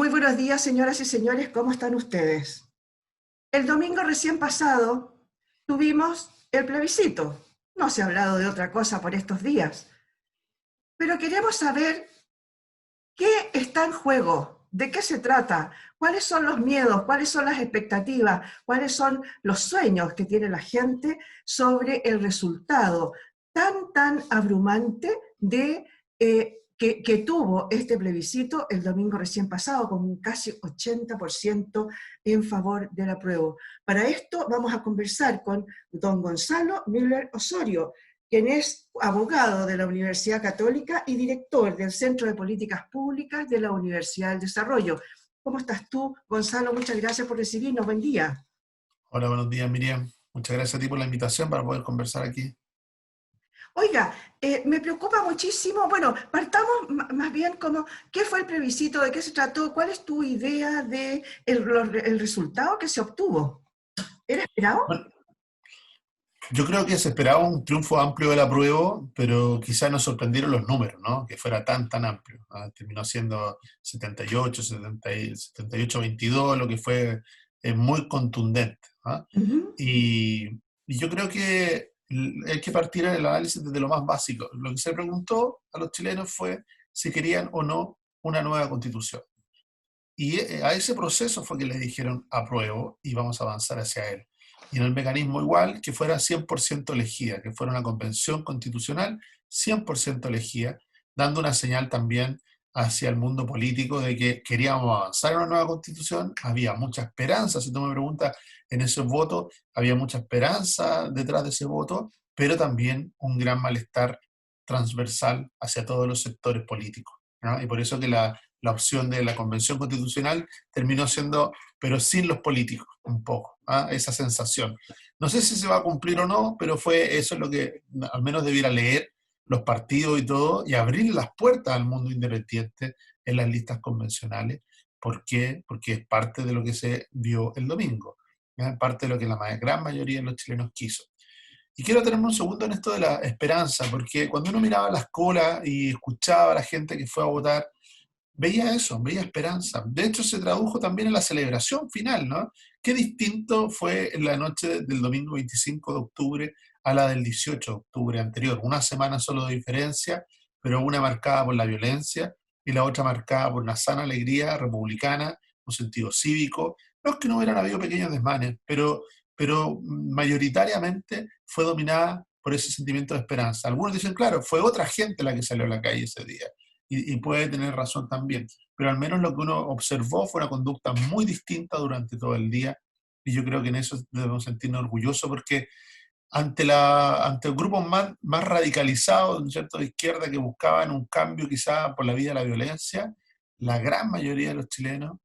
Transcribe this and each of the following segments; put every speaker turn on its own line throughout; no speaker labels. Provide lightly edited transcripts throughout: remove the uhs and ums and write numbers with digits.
Muy buenos días, señoras y señores, ¿cómo están ustedes? El domingo recién pasado tuvimos el plebiscito. No se ha hablado de otra cosa por estos días, pero queremos saber qué está en juego, de qué se trata, cuáles son los miedos, cuáles son las expectativas, cuáles son los sueños que tiene la gente sobre el resultado tan abrumante que tuvo este plebiscito el domingo recién pasado, con un casi 80% en favor del apruebo. Para esto vamos a conversar con don Gonzalo Müller Osorio, quien es abogado de la Universidad Católica y director del Centro de Políticas Públicas de la Universidad del Desarrollo. ¿Cómo estás tú, Gonzalo? Muchas gracias por recibirnos. Buen día.
Hola, buenos días, Miriam. Muchas gracias a ti por la invitación para poder conversar aquí.
Oiga, me preocupa muchísimo, bueno, partamos más bien como, ¿qué fue el plebiscito? ¿De qué se trató? ¿Cuál es tu idea de el resultado que se obtuvo? ¿Era esperado?
Bueno, yo creo que se esperaba un triunfo amplio del apruebo, pero quizás nos sorprendieron los números, ¿no? Que fuera tan amplio. Terminó siendo 78, 78-22, lo que fue muy contundente.
Ujú.
Y, y yo creo que hay que partir en el análisis desde lo más básico. Lo que se preguntó a los chilenos fue si querían o no una nueva constitución. Y a ese proceso fue que les dijeron apruebo y vamos a avanzar hacia él. Y en el mecanismo igual, que fuera 100% elegida, que fuera una convención constitucional 100% elegida, dando una señal también hacia el mundo político de que queríamos avanzar en una nueva constitución. Había mucha esperanza, si tú me preguntas, en ese voto, había mucha esperanza detrás de ese voto, pero también un gran malestar transversal hacia todos los sectores políticos, ¿no? Y por eso que la opción de la Convención Constitucional terminó siendo, pero sin los políticos, un poco, esa sensación. No sé si se va a cumplir o no, pero eso es lo que al menos debiera leer los partidos y todo, y abrir las puertas al mundo independiente en las listas convencionales. ¿Por qué? Porque es parte de lo que se vio el domingo, ¿ya? Parte de lo que la gran mayoría de los chilenos quiso. Y quiero tenerme un segundo en esto de la esperanza, porque cuando uno miraba las colas y escuchaba a la gente que fue a votar, veía eso, veía esperanza. De hecho, se tradujo también en la celebración final, ¿no? Qué distinto fue en la noche del domingo 25 de octubre a la del 18 de octubre anterior. Una semana solo de diferencia, pero una marcada por la violencia y la otra marcada por una sana alegría republicana, un sentido cívico. No es que no hubieran habido pequeños desmanes, pero mayoritariamente fue dominada por ese sentimiento de esperanza. Algunos dicen, claro, fue otra gente la que salió a la calle ese día y puede tener razón también. Pero al menos lo que uno observó fue una conducta muy distinta durante todo el día y yo creo que en eso debemos sentirnos orgullosos porque ante grupos más radicalizados, ¿no es cierto?, de izquierda que buscaban un cambio quizá por la vía de la violencia, la gran mayoría de los chilenos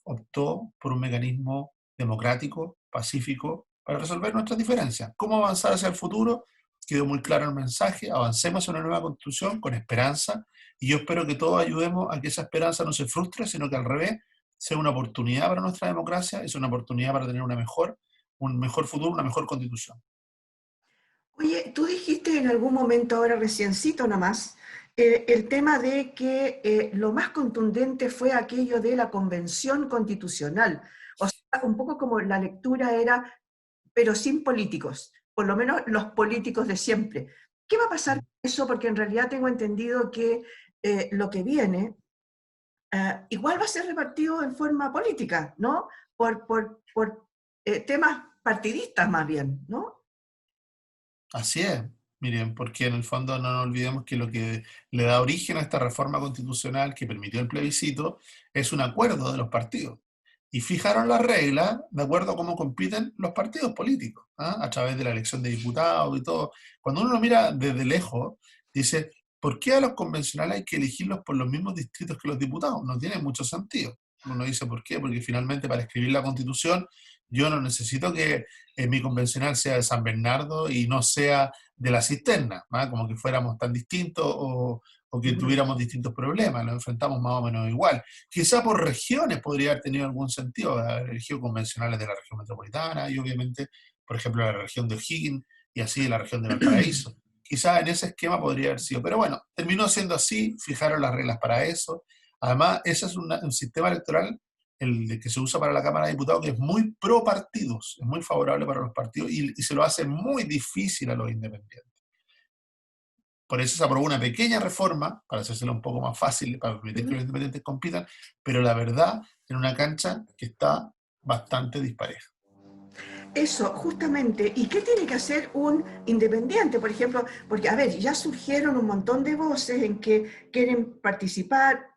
optó por un mecanismo democrático, pacífico, para resolver nuestras diferencias. ¿Cómo avanzar hacia el futuro? Quedó muy claro el mensaje, avancemos en una nueva constitución con esperanza, y yo espero que todos ayudemos a que esa esperanza no se frustre, sino que al revés, sea una oportunidad para nuestra democracia, es una oportunidad para tener un mejor futuro, una mejor constitución.
Oye, tú dijiste en algún momento, ahora reciencito nomás, el tema de que lo más contundente fue aquello de la Convención Constitucional. O sea, un poco como la lectura era, pero sin políticos, por lo menos los políticos de siempre. ¿Qué va a pasar con eso? Porque en realidad tengo entendido que lo que viene igual va a ser repartido en forma política, ¿no? Por temas partidistas más bien, ¿no?
Así es, miren, porque en el fondo no nos olvidemos que lo que le da origen a esta reforma constitucional que permitió el plebiscito es un acuerdo de los partidos. Y fijaron las reglas de acuerdo a cómo compiten los partidos políticos, a través de la elección de diputados y todo. Cuando uno lo mira desde lejos, dice, ¿por qué a los convencionales hay que elegirlos por los mismos distritos que los diputados? No tiene mucho sentido. Uno dice, ¿por qué? Porque finalmente para escribir la constitución yo no necesito que mi convencional sea de San Bernardo y no sea de la cisterna, ¿no? Como que fuéramos tan distintos o que
Ujú.
tuviéramos distintos problemas, los enfrentamos más o menos igual. Quizá por regiones podría haber tenido algún sentido, haber elegido convencionales de la región metropolitana y obviamente, por ejemplo, la región de O'Higgins y así de la región de Valparaíso. Quizá en ese esquema podría haber sido, pero bueno, terminó siendo así, fijaron las reglas para eso. Además, ese es un sistema electoral, el de que se usa para la Cámara de Diputados, que es muy pro partidos, es muy favorable para los partidos y se lo hace muy difícil a los independientes. Por eso se aprobó una pequeña reforma, para hacérselo un poco más fácil, para permitir que los independientes compitan, pero la verdad, en una cancha que está bastante dispareja.
Eso, justamente. ¿Y qué tiene que hacer un independiente, por ejemplo? Porque, a ver, ya surgieron un montón de voces en que quieren participar,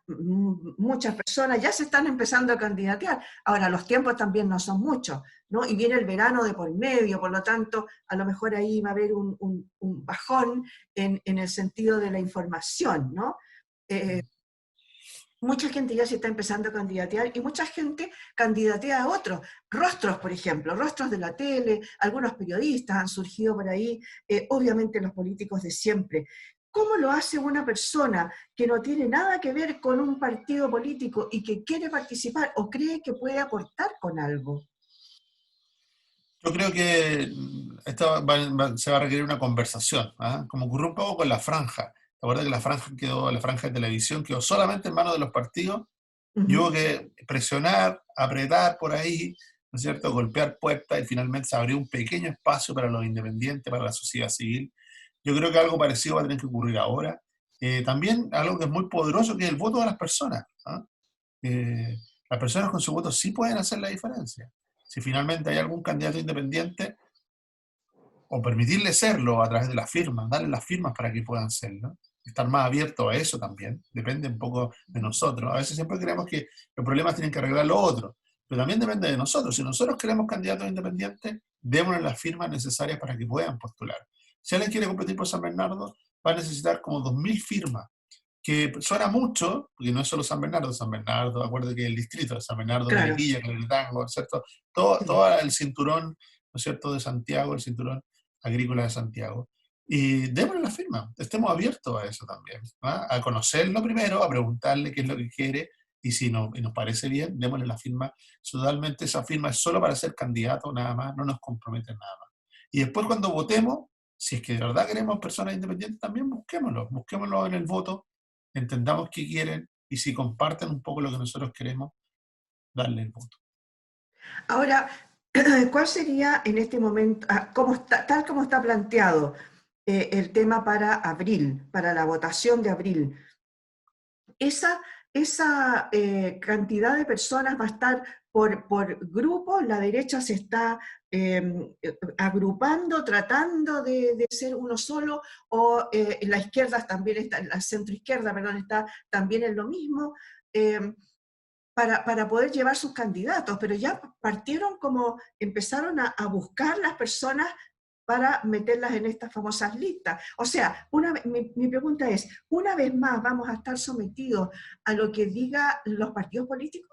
muchas personas ya se están empezando a candidatear. Ahora, los tiempos también no son muchos, ¿no? Y viene el verano de por medio, por lo tanto, a lo mejor ahí va a haber un bajón en el sentido de la información, ¿no? Mucha gente ya se está empezando a candidatear y mucha gente candidatea a otros. Rostros, por ejemplo, rostros de la tele, algunos periodistas han surgido por ahí, obviamente los políticos de siempre. ¿Cómo lo hace una persona que no tiene nada que ver con un partido político y que quiere participar o cree que puede aportar con algo?
Yo creo que esto se va a requerir una conversación, ¿ah? Como ocurrió un poco con la franja. ¿Te acuerdas que la franja de televisión quedó solamente en manos de los partidos? Y hubo
Ujú.
que presionar, apretar por ahí, ¿no es cierto? Golpear puertas y finalmente se abrió un pequeño espacio para los independientes, para la sociedad civil. Yo creo que algo parecido va a tener que ocurrir ahora. También algo que es muy poderoso, que es el voto de las personas, ¿ah? Eh, las personas con su voto sí pueden hacer la diferencia. Si finalmente hay algún candidato independiente, o permitirle serlo a través de las firmas, darle las firmas para que puedan serlo, estar más abiertos a eso también, depende un poco de nosotros. A veces siempre creemos que los problemas tienen que arreglar los otros, pero también depende de nosotros. Si nosotros queremos candidatos independientes, démosle las firmas necesarias para que puedan postular. Si alguien quiere competir por San Bernardo, va a necesitar como 2.000 firmas, que suena mucho, porque no es solo San Bernardo, acuérdate que el distrito de San Bernardo,
Claro.
Melipilla, Tango, ¿cierto?
Sí.
Todo el cinturón, ¿no es cierto?, de Santiago, el cinturón agrícola de Santiago. Y démosle la firma, estemos abiertos a eso también, ¿ah? A conocerlo primero, a preguntarle qué es lo que quiere, y si no, y nos parece bien, démosle la firma. Totalmente esa firma es solo para ser candidato, nada más, no nos compromete nada más. Y después cuando votemos, si es que de verdad queremos personas independientes, también busquémoslo en el voto, entendamos qué quieren, y si comparten un poco lo que nosotros queremos, darle el voto.
Ahora, ¿cuál sería en este momento, tal como está planteado el tema para abril, para la votación de abril? Esa cantidad de personas va a estar por grupo, la derecha se está agrupando, tratando de ser uno solo, o la izquierda también está, la centroizquierda, perdón, está también en lo mismo, para poder llevar sus candidatos, pero ya partieron como, empezaron a buscar las personas para meterlas en estas famosas listas. O sea, mi pregunta es, ¿una vez más vamos a estar sometidos a lo que digan los partidos políticos?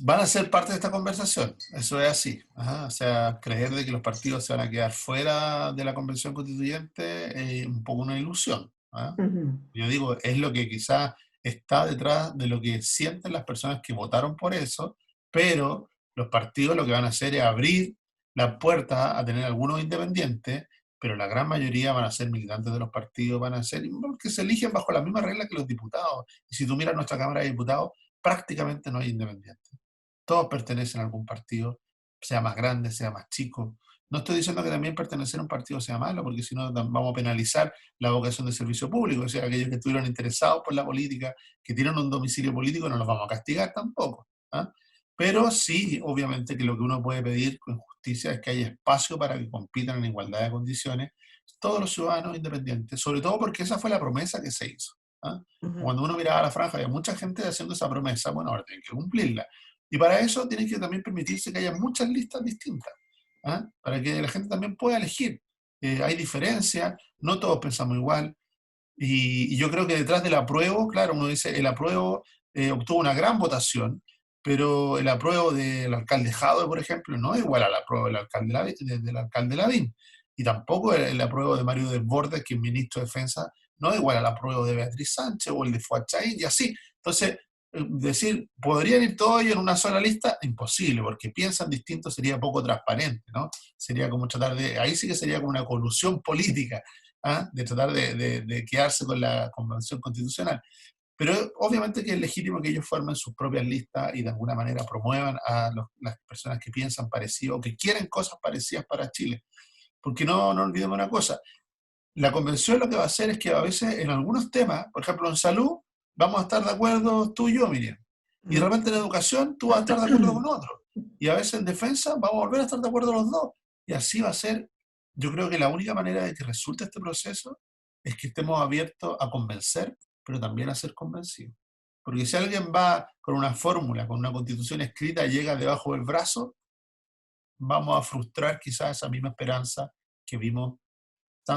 Van a ser parte de esta conversación, eso es así. Ajá. O sea, creer de que los partidos se van a quedar fuera de la convención constituyente es un poco una ilusión, ¿ah?
Ujú.
Yo digo, es lo que quizás está detrás de lo que sienten las personas que votaron por eso, pero los partidos lo que van a hacer es abrir la puerta a tener algunos independientes, pero la gran mayoría van a ser militantes de los partidos, van a ser, porque se eligen bajo la misma regla que los diputados. Y si tú miras nuestra Cámara de Diputados, prácticamente no hay independientes. Todos pertenecen a algún partido, sea más grande, sea más chico. No estoy diciendo que también pertenecer a un partido sea malo, porque si no vamos a penalizar la vocación de servicio público. O sea, aquellos que estuvieron interesados por la política, que tienen un domicilio político, no los vamos a castigar tampoco, ¿ah? Pero sí, obviamente, que lo que uno puede pedir con justicia es que haya espacio para que compitan en igualdad de condiciones todos los ciudadanos independientes, sobre todo porque esa fue la promesa que se hizo, ¿ah?
Ujú.
Cuando uno miraba la franja, había mucha gente haciendo esa promesa, bueno, ahora tienen que cumplirla. Y para eso tiene que también permitirse que haya muchas listas distintas, ¿ah? Para que la gente también pueda elegir. Hay diferencias, no todos pensamos igual, y yo creo que detrás del apruebo, claro, uno dice, el apruebo obtuvo una gran votación, pero el apruebo del alcalde Jadwe, por ejemplo, no es igual al apruebo del alcalde Lavín, y tampoco el apruebo de Mario Desbordes, que es ministro de Defensa, no es igual al apruebo de Beatriz Sánchez o el de Fuachain, y así. Entonces, decir, ¿podrían ir todos ellos en una sola lista? Imposible, porque piensan distinto sería poco transparente, ¿no? Sería como tratar de, ahí sí que sería como una colusión política, ¿ah? De tratar de quedarse con la convención constitucional. Pero obviamente que es legítimo que ellos formen sus propias listas y de alguna manera promuevan a las personas que piensan parecido o que quieren cosas parecidas para Chile. Porque no olvidemos una cosa, la convención lo que va a hacer es que a veces en algunos temas, por ejemplo en salud, vamos a estar de acuerdo tú y yo, Miriam. Y de repente en educación tú vas a estar de acuerdo con otro. Y a veces en defensa vamos a volver a estar de acuerdo los dos. Y así va a ser. Yo creo que la única manera de que resulte este proceso es que estemos abiertos a convencer, pero también a ser convencidos. Porque si alguien va con una fórmula, con una constitución escrita y llega debajo del brazo, vamos a frustrar quizás esa misma esperanza que vimos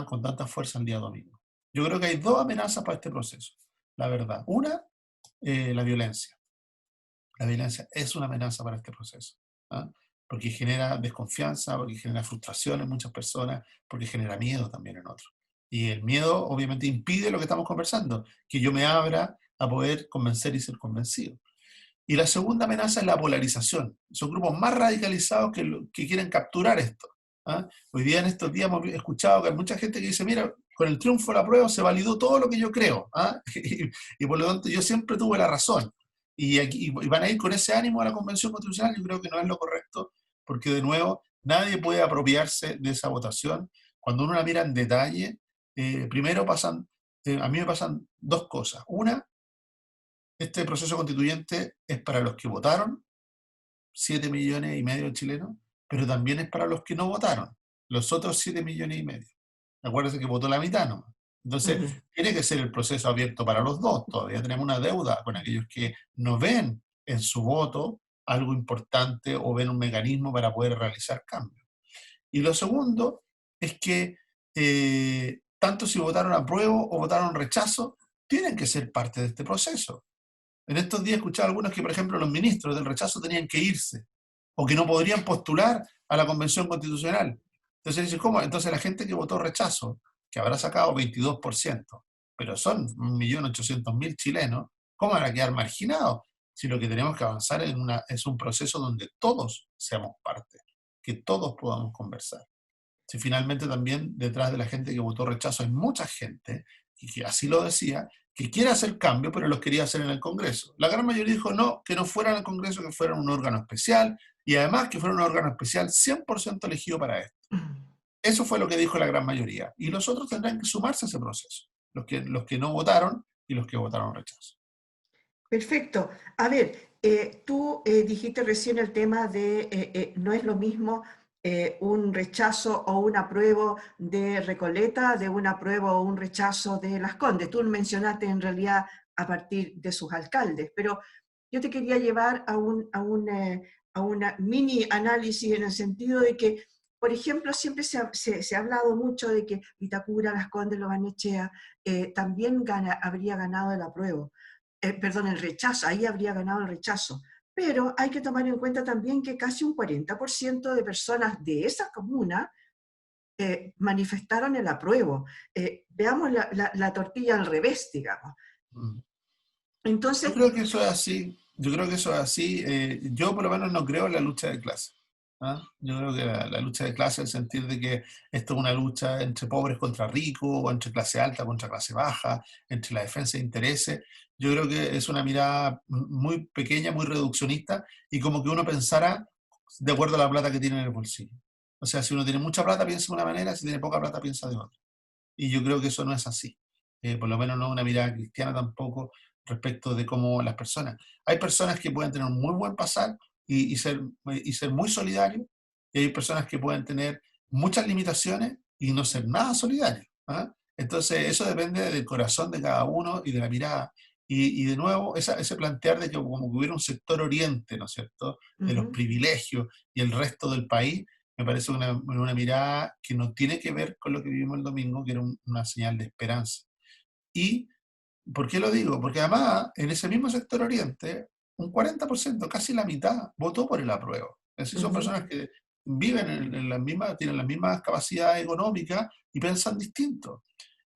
con tanta fuerza el día domingo. Yo creo que hay dos amenazas para este proceso, la verdad. Una, la violencia. La violencia es una amenaza para este proceso, ¿ah? Porque genera desconfianza, porque genera frustración en muchas personas, porque genera miedo también en otros. Y el miedo obviamente impide lo que estamos conversando, que yo me abra a poder convencer y ser convencido. Y la segunda amenaza es la polarización. Son grupos más radicalizados que quieren capturar esto, ¿ah? Hoy día, en estos días, hemos escuchado que hay mucha gente que dice, mira, con el triunfo de la prueba se validó todo lo que yo creo, ¿ah? Y por lo tanto yo siempre tuve la razón. Y van a ir con ese ánimo a la Convención Constitucional. Yo creo que no es lo correcto, porque de nuevo, nadie puede apropiarse de esa votación. Cuando uno la mira en detalle, primero a mí me pasan dos cosas. Una, este proceso constituyente es para los que votaron, 7,5 millones de chilenos, pero también es para los que no votaron, los otros 7,5 millones. Acuérdense que votó la mitad, ¿no? Entonces, tiene que ser el proceso abierto para los dos. Todavía tenemos una deuda con aquellos que no ven en su voto algo importante o ven un mecanismo para poder realizar cambios. Y lo segundo es que tanto si votaron apruebo o votaron rechazo, tienen que ser parte de este proceso. En estos días he escuchado a algunos que, por ejemplo, los ministros del rechazo tenían que irse o que no podrían postular a la Convención Constitucional. Entonces dicen, ¿cómo? Entonces la gente que votó rechazo, que habrá sacado 22%, pero son 1.800.000 chilenos, ¿cómo van a quedar marginados? Si lo que tenemos que avanzar es un proceso donde todos seamos parte, que todos podamos conversar. Si finalmente también detrás de la gente que votó rechazo hay mucha gente, y que así lo decía, que quiere hacer cambio, pero los quería hacer en el Congreso. La gran mayoría dijo no, que no fueran al Congreso, que fueran un órgano especial, y además que fuera un órgano especial 100% elegido para esto. Eso fue lo que dijo la gran mayoría. Y los otros tendrán que sumarse a ese proceso, los que no votaron y los que votaron rechazo.
Perfecto. A ver, tú dijiste recién el tema de no es lo mismo un rechazo o un apruebo de Recoleta, de un apruebo o un rechazo de Las Condes. Tú mencionaste en realidad a partir de sus alcaldes, pero yo te quería llevar a una mini análisis en el sentido de que, por ejemplo, siempre se ha hablado mucho de que Vitacura, Las Condes, Lo Barnechea también habría ganado el apruebo. Perdón, el rechazo, ahí habría ganado el rechazo. Pero hay que tomar en cuenta también que casi un 40% de personas de esa comuna manifestaron el apruebo. Veamos la tortilla al revés, digamos.
Yo
Entonces,
creo que eso es así. Yo creo que eso es así. Yo por lo menos no creo en la lucha de clase. ¿Ah? Yo creo que la lucha de clase, en el sentido de que esto es una lucha entre pobres contra ricos, o entre clase alta contra clase baja, entre la defensa de intereses, yo creo que es una mirada muy pequeña, muy reduccionista, y como que uno pensara de acuerdo a la plata que tiene en el bolsillo. O sea, si uno tiene mucha plata, piensa de una manera; si tiene poca plata, piensa de otra. Y yo creo que eso no es así. Por lo menos no una mirada cristiana tampoco respecto de cómo las personas. Hay personas que pueden tener un muy buen pasar y ser muy solidarios, y hay personas que pueden tener muchas limitaciones y no ser nada solidarios, ¿ah? Entonces, eso depende del corazón de cada uno y de la mirada. Y de nuevo, ese plantear de que como que hubiera un sector oriente, ¿no es cierto?, de los privilegios y el resto del país, me parece una mirada que no tiene que ver con lo que vivimos el domingo, que era una señal de esperanza. ¿Y por qué lo digo? Porque además, en ese mismo sector oriente, un 40%, casi la mitad, votó por el apruebo. Es decir, son personas que viven en las mismas, tienen las mismas capacidades económicas y piensan distinto.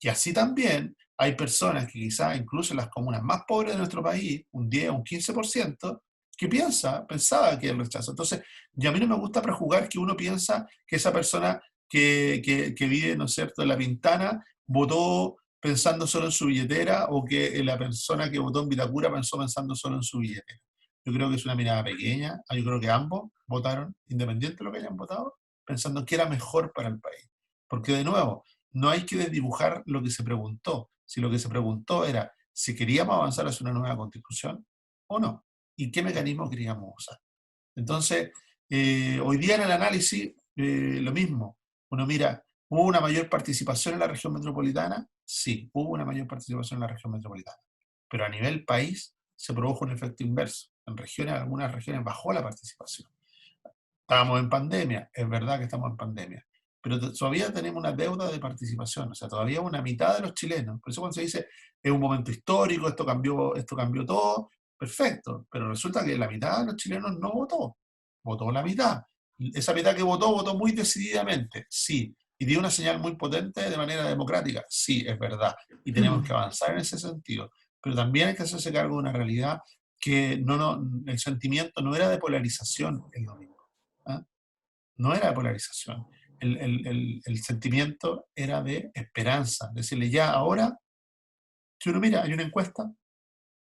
Y así también hay personas que quizás incluso en las comunas más pobres de nuestro país, un 10 o un 15%, que pensaba que el rechazo. Entonces, y a mí no me gusta prejugar que uno piensa que esa persona que vive, ¿no es cierto?, en La Pintana, votó pensando solo en su billetera o que la persona que votó en Vitacura pensó pensando solo en su billetera. Yo creo que es una mirada pequeña. Yo creo que ambos votaron, independiente de lo que hayan votado, pensando que era mejor para el país. Porque de nuevo, no hay que desdibujar lo que se preguntó. Si lo que se preguntó era si queríamos avanzar hacia una nueva constitución o no, y qué mecanismo queríamos usar. Entonces, hoy día en el análisis, lo mismo. Uno mira, ¿hubo una mayor participación en la región metropolitana? Sí, hubo una mayor participación en la región metropolitana. Pero a nivel país se produjo un efecto inverso. En regiones, algunas regiones bajó la participación. Estábamos en pandemia, es verdad que estamos en pandemia, pero todavía tenemos una deuda de participación, o sea, todavía una mitad de los chilenos. Por eso cuando se dice, es un momento histórico, esto cambió todo, perfecto, pero resulta que la mitad de los chilenos no votó, votó la mitad. Esa mitad que votó, votó muy decididamente, sí, y dio una señal muy potente de manera democrática, sí, es verdad, y tenemos que avanzar en ese sentido, pero también hay que hacerse cargo de una realidad que el sentimiento no era de polarización el domingo. ¿Ah? No era de polarización. El sentimiento era de esperanza. Decirle, ya, ahora, si uno mira, hay una encuesta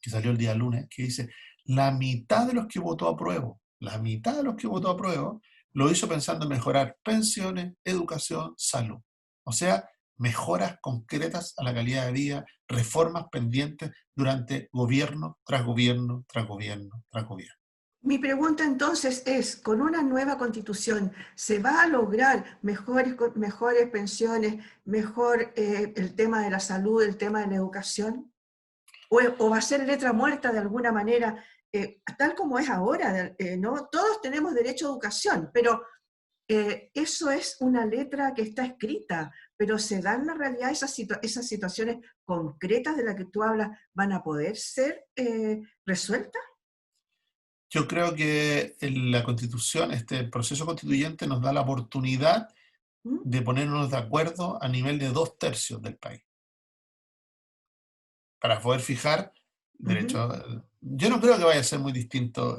que salió el día lunes que dice, la mitad de los que votó apruebo, la mitad de los que votó apruebo, lo hizo pensando en mejorar pensiones, educación, salud. O sea, mejoras concretas a la calidad de vida, reformas pendientes durante gobierno tras gobierno, tras gobierno, tras gobierno.
Mi pregunta entonces es, ¿con una nueva constitución se va a lograr mejores pensiones, mejor el tema de la salud, el tema de la educación? ¿O va a ser letra muerta de alguna manera, tal como es ahora? ¿No? Todos tenemos derecho a educación, pero eso es una letra que está escrita, pero ¿se dan en la realidad esas situaciones concretas de las que tú hablas van a poder ser resueltas?
Yo creo que la constitución, este proceso constituyente nos da la oportunidad
¿Mm?
de ponernos de acuerdo a nivel de 2/3 del país, para poder fijar
Ujú.
derechos. Yo no creo que vaya a ser muy distinto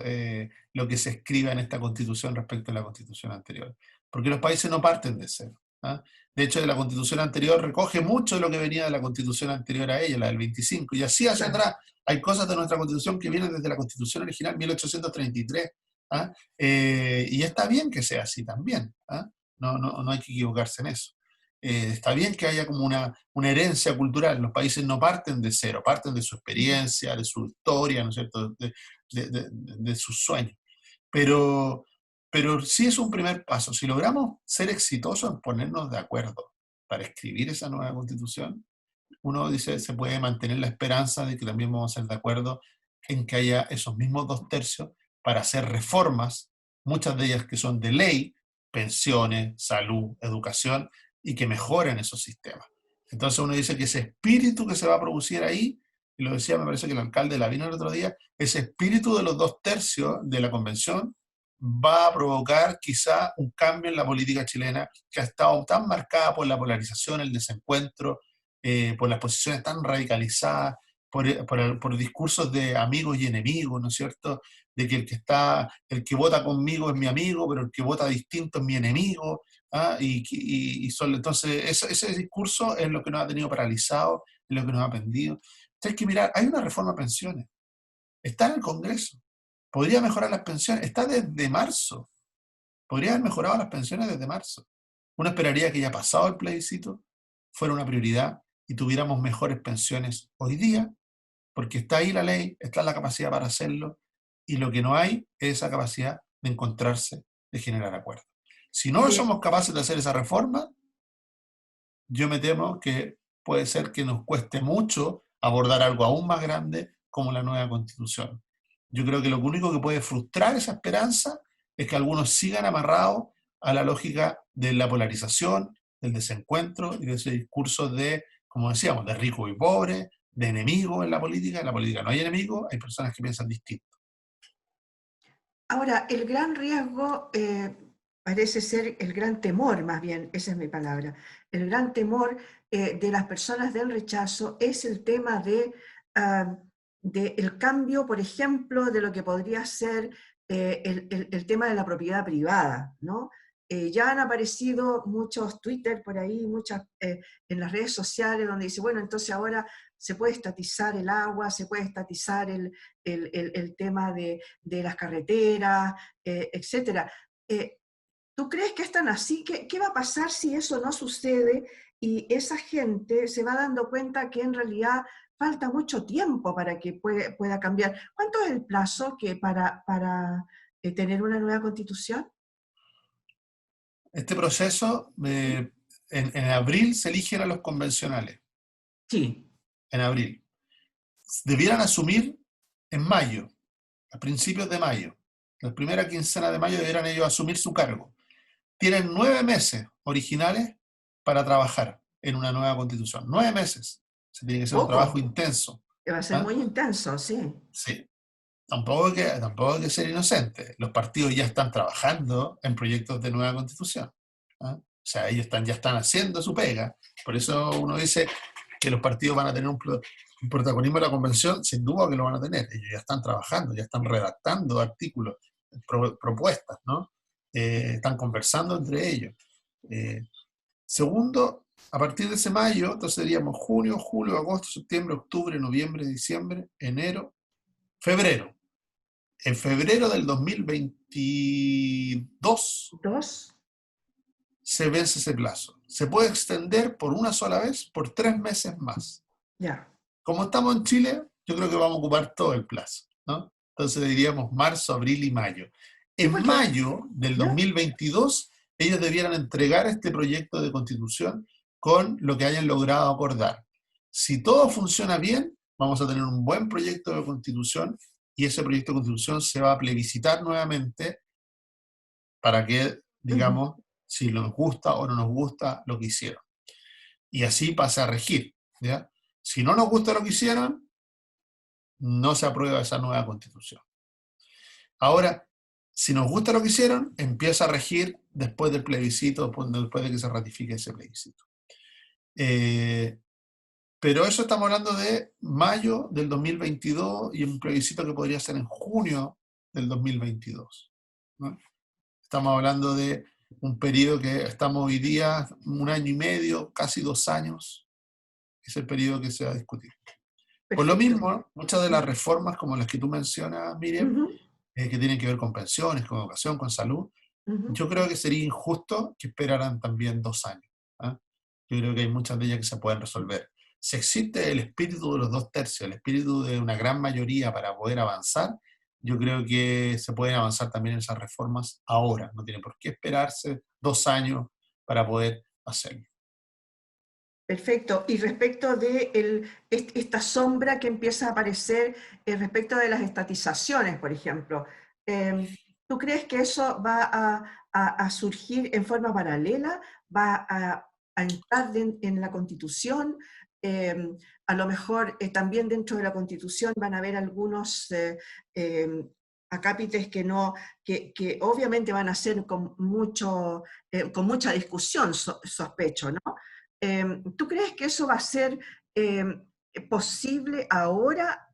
lo que se escriba en esta constitución respecto a la constitución anterior, porque los países no parten de cero. ¿Ah? De hecho, la constitución anterior recoge mucho de lo que venía de la constitución anterior a ella, la del 25, y así hacia
Claro.
atrás. Hay cosas de nuestra constitución que vienen desde la constitución original 1833. ¿Ah? Y está bien que sea así también. ¿Ah? No hay que equivocarse en eso. Está bien que haya como una herencia cultural. Los países no parten de cero, parten de su experiencia, de su historia, ¿no es cierto? De sus sueños. Pero, pero sí es un primer paso. Si logramos ser exitosos en ponernos de acuerdo para escribir esa nueva constitución, uno dice, se puede mantener la esperanza de que también vamos a ser de acuerdo en que haya esos mismos 2/3 para hacer reformas, muchas de ellas que son de ley, pensiones, salud, educación, y que mejoren esos sistemas. Entonces uno dice que ese espíritu que se va a producir ahí, y lo decía, me parece que el alcalde la vino el otro día, ese espíritu de los 2/3 de la convención va a provocar quizá un cambio en la política chilena que ha estado tan marcada por la polarización, el desencuentro, por las posiciones tan radicalizadas, por discursos de amigos y enemigos, ¿no es cierto? De que el que vota conmigo es mi amigo, pero el que vota distinto es mi enemigo. ¿Ah? Entonces, ese discurso es lo que nos ha tenido paralizado, es lo que nos ha pendido. Hay que mirar, hay una reforma a pensiones, está en el Congreso, podría mejorar las pensiones, está desde marzo, podría haber mejorado las pensiones desde marzo. Uno esperaría que ya pasado el plebiscito fuera una prioridad y tuviéramos mejores pensiones hoy día, porque está ahí la ley, está la capacidad para hacerlo, y lo que no hay es esa capacidad de encontrarse, de generar acuerdos. Si no
Eh,
somos capaces de hacer esa reforma, yo me temo que puede ser que nos cueste mucho abordar algo aún más grande como la nueva constitución. Yo creo que lo único que puede frustrar esa esperanza es que algunos sigan amarrados a la lógica de la polarización, del desencuentro y de ese discurso de, como decíamos, de rico y pobre, de enemigo en la política. En la política no hay enemigos, hay personas que piensan distinto.
Ahora, el gran riesgo parece ser el gran temor, más bien, esa es mi palabra. El gran temor de las personas del rechazo es el tema de el cambio, por ejemplo, de lo que podría ser el tema de la propiedad privada, ¿no? ya han aparecido muchos Twitter por ahí, muchas en las redes sociales, donde dice, bueno, entonces ahora se puede estatizar el agua, se puede estatizar el tema de las carreteras, etcétera. ¿Tú crees que es tan así? ¿Qué va a pasar si eso no sucede y esa gente se va dando cuenta que en realidad falta mucho tiempo para que pueda cambiar? ¿Cuánto es el plazo que para tener una nueva constitución?
Este proceso, en abril se eligen a los convencionales,
Sí.
en abril. Debieran asumir en mayo, a principios de mayo. La primera quincena de mayo debieran ellos asumir su cargo. Tienen 9 meses originales para trabajar en una nueva constitución. 9 meses. Se tiene que ser un trabajo
Poco.
intenso.
Va a ser
¿Ah?
muy intenso, sí.
Sí. Tampoco hay que ser inocente. Los partidos ya están trabajando en proyectos de nueva constitución. ¿Ah? O sea, ellos ya están haciendo su pega. Por eso uno dice que los partidos van a tener un protagonismo en la convención, sin duda que lo van a tener. Ellos ya están trabajando, ya están redactando artículos, propuestas, ¿no? Están conversando entre ellos. Eh, Segundo, a partir de ese mayo, entonces diríamos junio, julio, agosto, septiembre, octubre, noviembre, diciembre, enero, febrero. En febrero del 2022
Dos,
se vence ese plazo. Se puede extender por una sola vez por 3 meses más.
ya.
Como estamos en Chile, yo creo que vamos a ocupar todo el plazo, ¿no? Entonces diríamos marzo, abril y mayo.
Sí,
En
porque,
mayo del
¿ya?
2022, ellos debieran entregar este proyecto de constitución con lo que hayan logrado acordar. Si todo funciona bien, vamos a tener un buen proyecto de constitución y ese proyecto de constitución se va a plebiscitar nuevamente para que,
Ujú.
digamos, si nos gusta o no nos gusta lo que hicieron. Y así pasa a regir, ¿ya? Si no nos gusta lo que hicieron, no se aprueba esa nueva constitución. Ahora, si nos gusta lo que hicieron, empieza a regir después del plebiscito, después de que se ratifique ese plebiscito. Eh, pero eso estamos hablando de mayo del 2022 y un plebiscito que podría ser en junio del 2022, ¿no? Estamos hablando de un periodo que estamos hoy día, 1 año y medio, casi 2 años, es el periodo que se va a discutir. Por lo
Perfecto.
mismo, muchas de las reformas como las que tú mencionas, Miriam,
Ujú,
que tienen que ver con pensiones, con educación, con salud,
ujú.
yo creo que sería injusto que esperaran también 2 años. ¿Ah? Yo creo que hay muchas de ellas que se pueden resolver. Si existe el espíritu de los 2 tercios, el espíritu de una gran mayoría para poder avanzar, yo creo que se pueden avanzar también en esas reformas ahora. No tiene por qué esperarse 2 años para poder hacerlo.
Perfecto. Y respecto de esta sombra que empieza a aparecer respecto de las estatizaciones, por ejemplo, eh, ¿tú crees que eso va a surgir en forma paralela? ¿Va a entrar en la Constitución? Eh, a lo mejor también dentro de la Constitución van a haber algunos eh, acápites que, no, que obviamente van a ser con mucha discusión, sospecho, ¿no? ¿Tú crees que eso va a ser posible ahora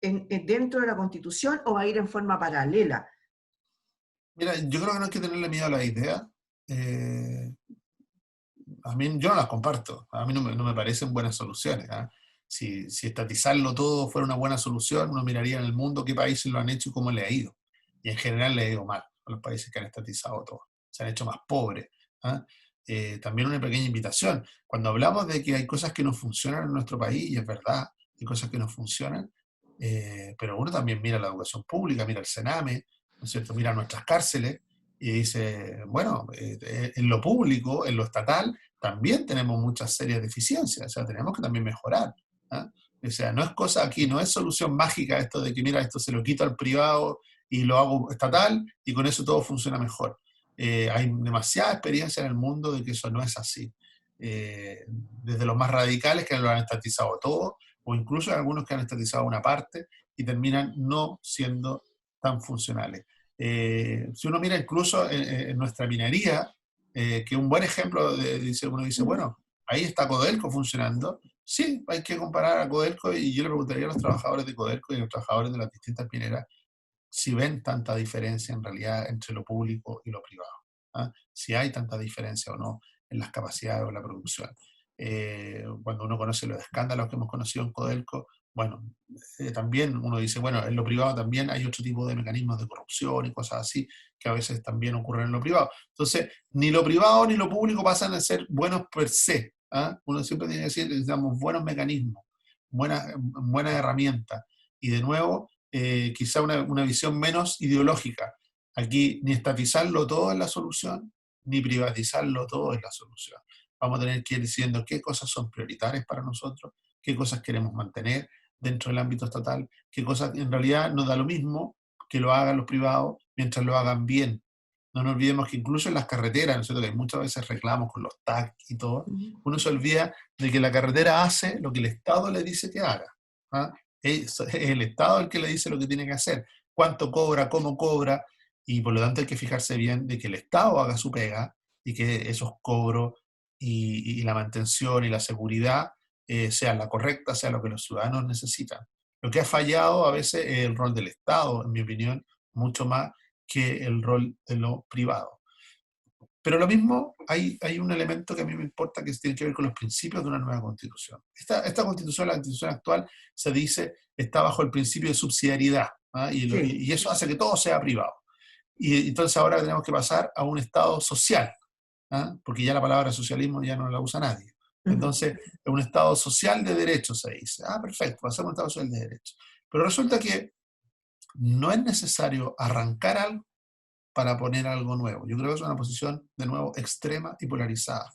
dentro de la Constitución o va a ir en forma paralela?
Mira, yo creo que no hay que tenerle miedo a la idea. Eh, a mí yo no las comparto, a mí no me parecen buenas soluciones. ¿Ah? Si estatizarlo todo fuera una buena solución, uno miraría en el mundo qué países lo han hecho y cómo le ha ido. Y en general le ha ido mal a los países que han estatizado todo. Se han hecho más pobres. ¿Ah? También una pequeña invitación. Cuando hablamos de que hay cosas que no funcionan en nuestro país, y es verdad, hay cosas que no funcionan, pero uno también mira la educación pública, mira el Sename, ¿no es cierto? Mira nuestras cárceles y dice, bueno, en lo público, en lo estatal, también tenemos muchas serias deficiencias, o sea, tenemos que también mejorar. ¿Ah? O sea, no es cosa aquí, no es solución mágica esto de que, mira, esto se lo quito al privado y lo hago estatal y con eso todo funciona mejor. Hay demasiada experiencia en el mundo de que eso no es así. Desde los más radicales que lo han estatizado todo, o incluso hay algunos que han estatizado una parte y terminan no siendo tan funcionales. Si uno mira incluso en nuestra minería, que un buen ejemplo, uno dice,
Ujú.
bueno, ahí está Codelco funcionando. Sí, hay que comparar a Codelco y yo le preguntaría a los trabajadores de Codelco y a los trabajadores de las distintas mineras si ven tanta diferencia en realidad entre lo público y lo privado. ¿ah? Si hay tanta diferencia o no en las capacidades o la producción. Cuando uno conoce los escándalos que hemos conocido en Codelco, bueno, también uno dice, bueno, en lo privado también hay otro tipo de mecanismos de corrupción y cosas así que a veces también ocurren en lo privado. Entonces, ni lo privado ni lo público pasan a ser buenos per se. ¿Ah? Uno siempre tiene que decir que necesitamos buenos mecanismos, buenas herramientas. Y de nuevo, quizá una visión menos ideológica. Aquí ni estatizarlo todo es la solución, ni privatizarlo todo es la solución. Vamos a tener que ir diciendo qué cosas son prioritarias para nosotros, qué cosas queremos mantener dentro del ámbito estatal, qué cosas en realidad nos da lo mismo que lo hagan los privados mientras lo hagan bien. No nos olvidemos que incluso en las carreteras, ¿no es cierto?, que muchas veces reclamos con los TAC y todo, uno se olvida de que la carretera hace lo que el Estado le dice que haga. ¿Ah? Es el Estado el que le dice lo que tiene que hacer, cuánto cobra, cómo cobra, y por lo tanto hay que fijarse bien de que el Estado haga su pega y que esos cobros y la mantención y la seguridad sea la correcta, sea lo que los ciudadanos necesitan. Lo que ha fallado a veces es el rol del Estado, en mi opinión, mucho más que el rol de lo privado. Pero lo mismo, hay un elemento que a mí me importa que tiene que ver con los principios de una nueva constitución. Esta constitución, la constitución actual, se dice, está bajo el principio de subsidiariedad, ¿ah?
Sí.
Y eso hace que todo sea privado. Y entonces ahora tenemos que pasar a un Estado social, ¿ah? Porque ya la palabra socialismo ya no la usa nadie. Entonces, es un Estado social de derechos, se dice. Ah, perfecto, pasamos a un Estado social de derechos. Pero resulta que no es necesario arrancar algo para poner algo nuevo. Yo creo que es una posición, de nuevo, extrema y polarizada.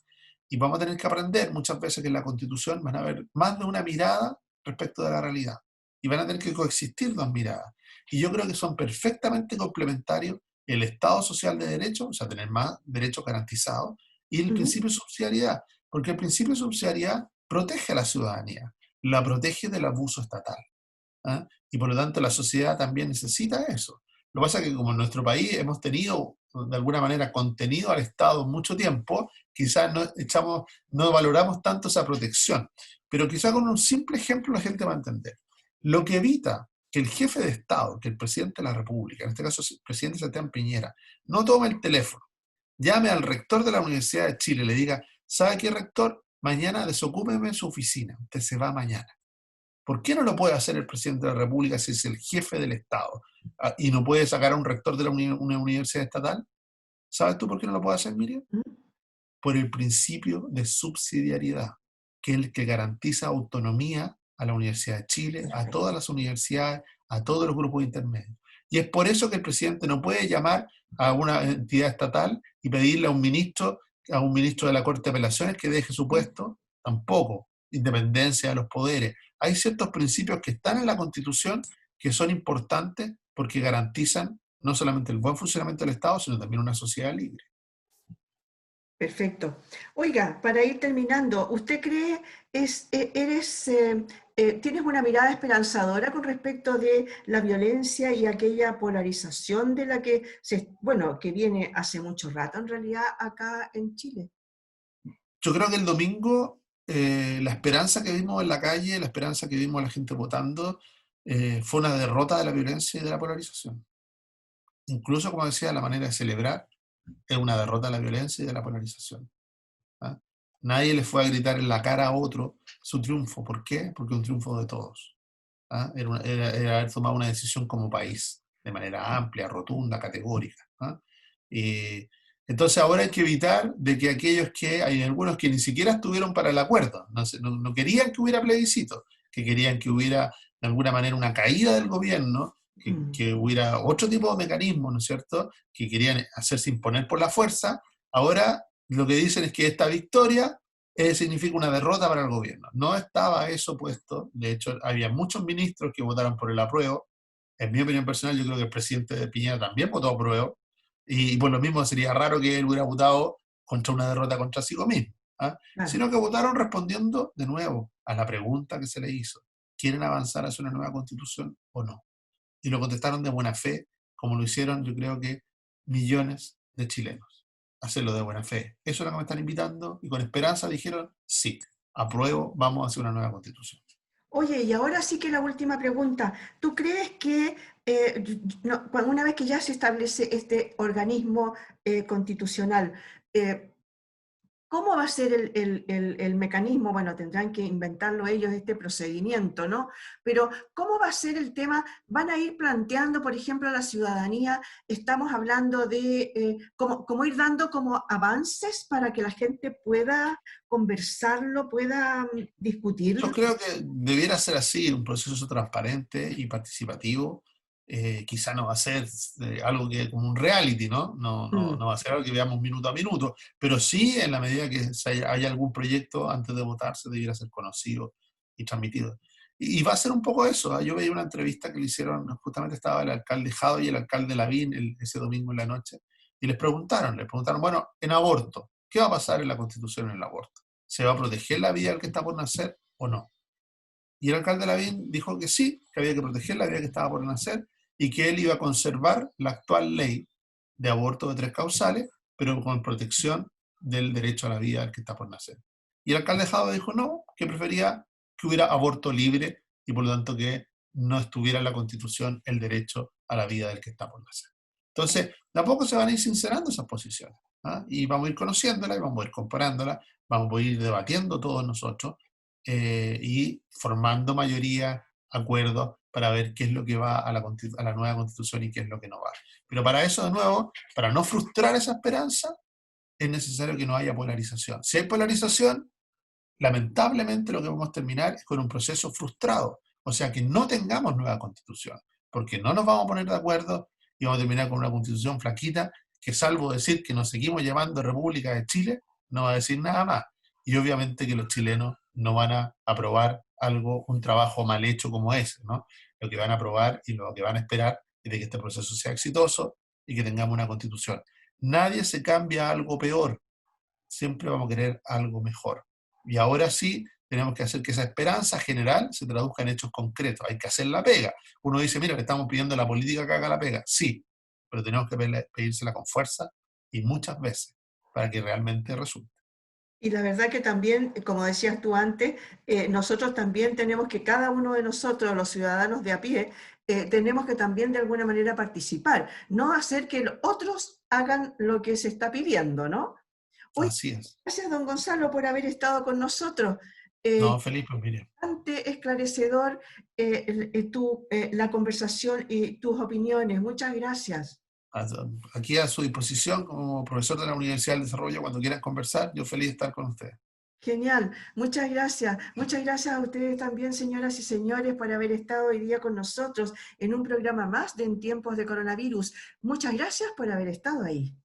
Y vamos a tener que aprender muchas veces que en la Constitución van a haber más de una mirada respecto de la realidad. Y van a tener que coexistir dos miradas. Y yo creo que son perfectamente complementarios el Estado social de derecho, o sea, tener más derechos garantizados, y el
Ujú.
principio de subsidiariedad. Porque el principio de subsidiariedad protege a la ciudadanía, la protege del abuso estatal. ¿Ah? Y por lo tanto la sociedad también necesita eso. Lo que pasa es que como en nuestro país hemos tenido de alguna manera contenido al Estado mucho tiempo, quizás no valoramos tanto esa protección. Pero quizás con un simple ejemplo la gente va a entender. Lo que evita que el jefe de Estado, que el presidente de la República, en este caso el presidente Sebastián Piñera, no tome el teléfono, llame al rector de la Universidad de Chile, le diga, ¿sabe qué, rector? Mañana desocúpeme su oficina, usted se va mañana. ¿Por qué no lo puede hacer el presidente de la República si es el jefe del Estado? ¿Y no puede sacar a un rector de una universidad estatal? ¿Sabes tú por qué no lo puede hacer, Miriam? Por el principio de subsidiariedad, que es el que garantiza autonomía a la Universidad de Chile, a todas las universidades, a todos los grupos intermedios. Y es por eso que el presidente no puede llamar a una entidad estatal y pedirle a un ministro de la Corte de Apelaciones que deje su puesto, tampoco. Independencia de los poderes. Hay ciertos principios que están en la Constitución que son importantes porque garantizan no solamente el buen funcionamiento del Estado, sino también una sociedad libre.
Perfecto. Oiga, para ir terminando, ¿usted cree, tienes una mirada esperanzadora con respecto de la violencia y aquella polarización de la que bueno, que viene hace mucho rato en realidad acá en Chile?
Yo creo que el domingo la esperanza que vimos en la calle, la esperanza que vimos a la gente votando, fue una derrota de la violencia y de la polarización. Incluso, como decía, la manera de celebrar es una derrota de la violencia y de la polarización. ¿Ah? Nadie le fue a gritar en la cara a otro su triunfo. ¿Por qué? Porque es un triunfo de todos. ¿Ah? Era haber tomado una decisión como país, de manera amplia, rotunda, categórica. ¿Ah? Y entonces ahora hay que evitar de que aquellos que, hay algunos que ni siquiera estuvieron para el acuerdo, no querían que hubiera plebiscito, que querían que hubiera de alguna manera una caída del gobierno,
Mm.
que hubiera otro tipo de mecanismo, ¿no es cierto?, que querían hacerse imponer por la fuerza, ahora lo que dicen es que esta victoria significa una derrota para el gobierno. No estaba eso puesto, de hecho había muchos ministros que votaron por el apruebo. En mi opinión personal, yo creo que el presidente de Piñera también votó apruebo, y por lo mismo sería raro que él hubiera votado contra una derrota contra sí mismo. ¿Ah?
Claro.
Sino que votaron respondiendo de nuevo a la pregunta que se le hizo. ¿Quieren avanzar hacia una nueva constitución o no? Y lo contestaron de buena fe, como lo hicieron yo creo que millones de chilenos. Hacerlo de buena fe. Eso es lo que me están invitando y con esperanza dijeron, sí, apruebo, vamos hacia una nueva constitución.
Oye, y ahora sí que la última pregunta. ¿Tú crees que una vez que ya se establece este organismo constitucional, ¿cómo va a ser el mecanismo? Bueno, tendrán que inventarlo ellos, este procedimiento, ¿no? Pero ¿cómo va a ser el tema? ¿Van a ir planteando, por ejemplo, a la ciudadanía? Estamos hablando de cómo ir dando como avances para que la gente pueda conversarlo, pueda
Yo
discutirlo.
creo que debiera ser así, un proceso transparente y participativo. Quizá no va a ser algo que como un reality, ¿no?
Mm.
No va a ser algo que veamos minuto a minuto, pero sí en la medida que haya algún proyecto antes de votarse debiera ser conocido y transmitido. Y va a ser un poco eso. Yo veía una entrevista que le hicieron, justamente estaba el alcalde Jado y el alcalde Lavín ese domingo en la noche, y les preguntaron, bueno, en aborto, ¿qué va a pasar en la Constitución en el aborto? ¿Se va a proteger la vida del que está por nacer o no? Y el alcalde Lavín dijo que sí, que había que proteger la vida que estaba por nacer y que él iba a conservar la actual ley de aborto de 3 causales, pero con protección del derecho a la vida del que está por nacer. Y el alcalde Jado dijo no, que prefería que hubiera aborto libre y por lo tanto que no estuviera en la Constitución el derecho a la vida del que está por nacer. Entonces, de a poco se van a ir sincerando esas posiciones. ¿Ah? Y vamos a ir conociéndolas, y vamos a ir comparándolas, vamos a ir debatiendo todos nosotros y formando mayoría, acuerdos para ver qué es lo que va a la nueva constitución y qué es lo que no va. Pero para eso, de nuevo, para no frustrar esa esperanza, es necesario que no haya polarización. Si hay polarización, lamentablemente lo que vamos a terminar es con un proceso frustrado. O sea, que no tengamos nueva constitución, porque no nos vamos a poner de acuerdo y vamos a terminar con una constitución flaquita que, salvo decir que nos seguimos llamando República de Chile, no va a decir nada más. Y obviamente que los chilenos no van a aprobar algo, un trabajo mal hecho como ese, ¿no? Lo que van a aprobar y lo que van a esperar es de que este proceso sea exitoso y que tengamos una constitución. Nadie se cambia a algo peor, siempre vamos a querer algo mejor. Y ahora sí, tenemos que hacer que esa esperanza general se traduzca en hechos concretos. Hay que hacer la pega. Uno dice, mira, le estamos pidiendo a la política que haga la pega. Sí, pero tenemos que pedírsela con fuerza y muchas veces para que realmente resulte.
Y la verdad que también, como decías tú antes, nosotros también tenemos que, cada uno de nosotros, los ciudadanos de a pie, tenemos que también de alguna manera participar, no hacer que los otros hagan lo que se está pidiendo, ¿no? Hoy,
Así es.
gracias, don Gonzalo, por haber estado con nosotros. Eh,
No, Felipe, mire,
Bastante esclarecedor la conversación y tus opiniones. Muchas gracias.
aquí a su disposición como profesor de la Universidad del Desarrollo, cuando quieran conversar, yo feliz de estar con ustedes.
Genial, muchas gracias. Muchas gracias a ustedes también, señoras y señores, por haber estado hoy día con nosotros en un programa más de En Tiempos de Coronavirus. Muchas gracias por haber estado ahí.